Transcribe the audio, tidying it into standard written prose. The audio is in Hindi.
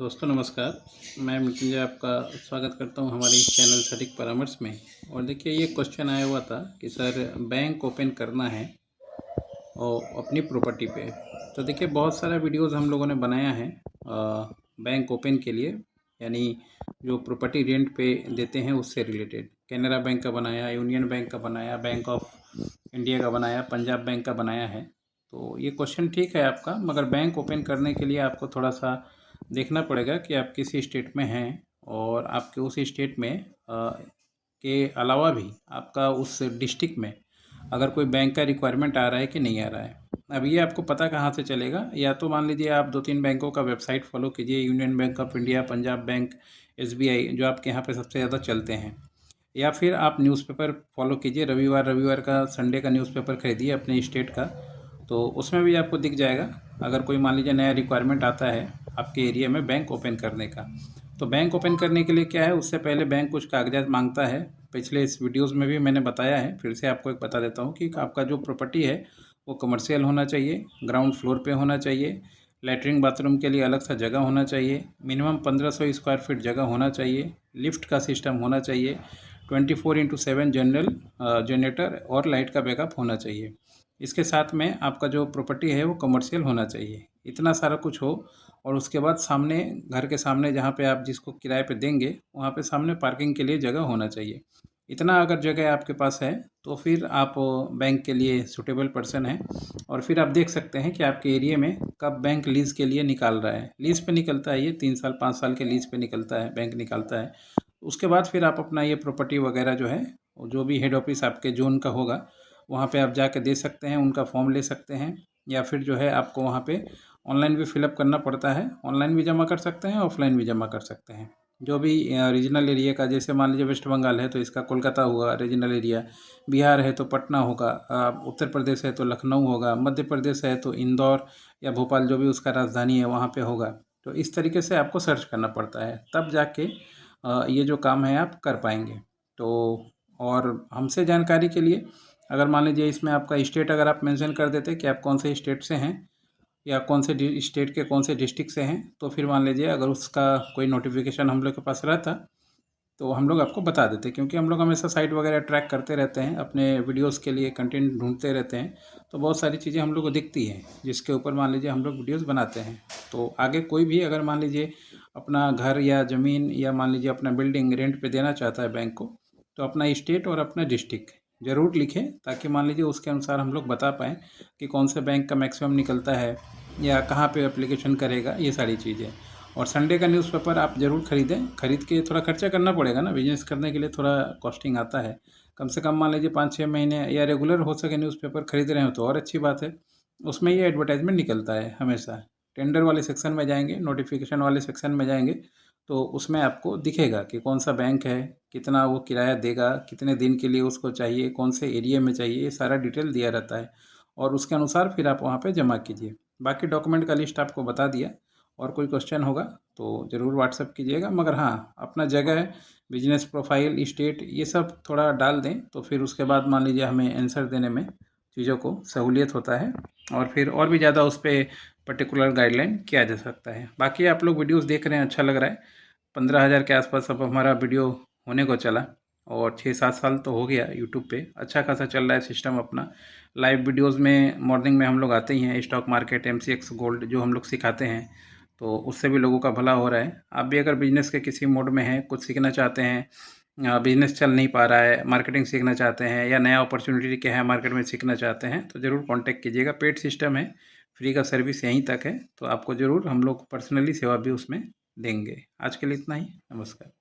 दोस्तों नमस्कार। मैं मृत्युंजय आपका स्वागत करता हूं हमारे इस चैनल सटीक परामर्श में। और देखिए ये क्वेश्चन आया हुआ था कि सर बैंक ओपन करना है और अपनी प्रॉपर्टी पे। तो देखिए बहुत सारा वीडियोस हम लोगों ने बनाया है बैंक ओपन के लिए, यानी जो प्रॉपर्टी रेंट पे देते हैं उससे रिलेटेड। कैनरा बैंक का बनाया, यूनियन बैंक का बनाया, बैंक ऑफ इंडिया का बनाया, पंजाब बैंक का बनाया है। तो ये क्वेश्चन ठीक है आपका, मगर बैंक ओपन करने के लिए आपको थोड़ा सा देखना पड़ेगा कि आप किस स्टेट में हैं और आपके उस स्टेट में के अलावा भी आपका उस डिस्ट्रिक्ट में अगर कोई बैंक का रिक्वायरमेंट आ रहा है कि नहीं आ रहा है। अब ये आपको पता कहाँ से चलेगा? या तो मान लीजिए आप 2-3 बैंकों का वेबसाइट फॉलो कीजिए, union bank of India, Punjab bank, SBI, जो आपके यहाँ पे सबसे ज़्यादा चलते हैं। या फिर आप न्यूज़पेपर फॉलो कीजिए, रविवार रविवार का, संडे का न्यूज़पेपर खरीदिए अपने स्टेट का, तो उसमें भी आपको दिख जाएगा अगर कोई मान लीजिए नया रिक्वायरमेंट आता है आपके एरिया में बैंक ओपन करने का। तो बैंक ओपन करने के लिए क्या है, उससे पहले बैंक कुछ कागजात मांगता है। पिछले इस वीडियोस में भी मैंने बताया है, फिर से आपको एक बता देता हूँ कि आपका जो प्रॉपर्टी है वो कमर्शियल होना चाहिए, ग्राउंड फ्लोर पे होना चाहिए, लैट्रिन बाथरूम के लिए अलग सा जगह होना चाहिए, मिनिमम 1500 स्क्वायर फीट जगह होना चाहिए, लिफ्ट का सिस्टम होना चाहिए, 24/7 जनरेटर और लाइट का बैकअप होना चाहिए। इसके साथ में आपका जो प्रॉपर्टी है वो कमर्शियल होना चाहिए। इतना सारा कुछ हो, और उसके बाद सामने, घर के सामने जहाँ पे आप जिसको किराए पे देंगे वहाँ पे सामने पार्किंग के लिए जगह होना चाहिए। इतना अगर जगह आपके पास है तो फिर आप बैंक के लिए सूटेबल पर्सन हैं। और फिर आप देख सकते हैं कि आपके एरिया में कब बैंक लीज़ के लिए निकाल रहा है। लीज़ पे निकलता है ये 3 साल 5 साल के लीज़ पे निकलता है, बैंक निकालता है। उसके बाद फिर आप अपना ये प्रॉपर्टी वगैरह जो है, जो भी हेड ऑफिस आपके जोन का होगा वहाँ पे आप जाके दे सकते हैं, उनका फॉर्म ले सकते हैं। या फिर जो है आपको वहाँ पे ऑनलाइन भी फिलअप करना पड़ता है, ऑनलाइन भी जमा कर सकते हैं, ऑफलाइन भी जमा कर सकते हैं। जो भी रीजनल एरिया का, जैसे मान लीजिए वेस्ट बंगाल है तो इसका कोलकाता हुआ रीजनल एरिया, बिहार है तो पटना होगा, उत्तर प्रदेश है तो लखनऊ होगा, मध्य प्रदेश है तो इंदौर या भोपाल, जो भी उसका राजधानी है वहाँ पे होगा। तो इस तरीके से आपको सर्च करना पड़ता है, तब जाके ये जो काम है आप कर पाएंगे। तो और हमसे जानकारी के लिए, अगर मान लीजिए इसमें आपका स्टेट अगर आप मेंशन कर देते कि आप कौन से स्टेट से हैं या कौन से स्टेट के कौन से डिस्ट्रिक्ट से हैं, तो फिर मान लीजिए अगर उसका कोई नोटिफिकेशन हम लोग के पास रहता तो हम लोग आपको बता देते, क्योंकि हम लोग हमेशा साइट वगैरह ट्रैक करते रहते हैं, अपने वीडियोस के लिए कंटेंट ढूंढते रहते हैं। तो बहुत सारी चीज़ें हम लोग को दिखती हैं जिसके ऊपर मान लीजिए हम लोग वीडियोस बनाते हैं। तो आगे कोई भी अगर मान लीजिए अपना घर या ज़मीन या मान लीजिए अपना बिल्डिंग रेंट पे देना चाहता है बैंक को, तो अपना स्टेट और अपना डिस्ट्रिक्ट ज़रूर लिखें, ताकि मान लीजिए उसके अनुसार हम लोग बता पाएँ कि कौन से बैंक का मैक्सिमम निकलता है या कहाँ पे एप्लीकेशन करेगा, ये सारी चीज़ें। और संडे का न्यूज़पेपर आप ज़रूर खरीदें। खरीद के थोड़ा खर्चा करना पड़ेगा ना, बिजनेस करने के लिए थोड़ा कॉस्टिंग आता है। कम से कम मान लीजिए 5-6 महीने या रेगुलर हो सके न्यूज़पेपर खरीद रहे हो तो और अच्छी बात है। उसमें ये एडवर्टाइजमेंट निकलता है हमेशा। टेंडर वाले सेक्शन में जाएंगे, नोटिफिकेशन वाले सेक्शन में जाएंगे, तो उसमें आपको दिखेगा कि कौन सा बैंक है, कितना वो किराया देगा, कितने दिन के लिए उसको चाहिए, कौन से एरिया में चाहिए, ये सारा डिटेल दिया रहता है। और उसके अनुसार फिर आप वहाँ पे जमा कीजिए। बाकी डॉक्यूमेंट का लिस्ट आपको बता दिया। और कोई क्वेश्चन होगा तो ज़रूर व्हाट्सअप कीजिएगा, मगर हाँ, अपना जगह, बिजनेस प्रोफाइल, स्टेट, ये सब थोड़ा डाल दें तो फिर उसके बाद मान लीजिए हमें आंसर देने में चीज़ों को सहूलियत होता है, और फिर और भी ज़्यादा उस पर पर्टिकुलर गाइडलाइन किया जा सकता है। बाकी आप लोग वीडियोस देख रहे हैं, अच्छा लग रहा है। 15,000 के आसपास अब हमारा वीडियो होने को चला, और 6-7 साल तो हो गया यूट्यूब पे, अच्छा खासा चल रहा है सिस्टम अपना। लाइव वीडियोस में मॉर्निंग में हम लोग आते ही हैं, स्टॉक मार्केट, MCX गोल्ड जो हम लोग सिखाते हैं, तो उससे भी लोगों का भला हो रहा है। आप भी अगर बिजनेस के किसी मोड में हैं, कुछ सीखना चाहते हैं, बिजनेस चल नहीं पा रहा है, मार्केटिंग सीखना चाहते हैं, या नया अपॉर्चुनिटी क्या है मार्केट में सीखना चाहते हैं, तो ज़रूर कांटेक्ट कीजिएगा। पेड सिस्टम है, फ्री का सर्विस यहीं तक है, तो आपको ज़रूर हम लोग पर्सनली सेवा भी उसमें देंगे। आज के लिए इतना ही, नमस्कार।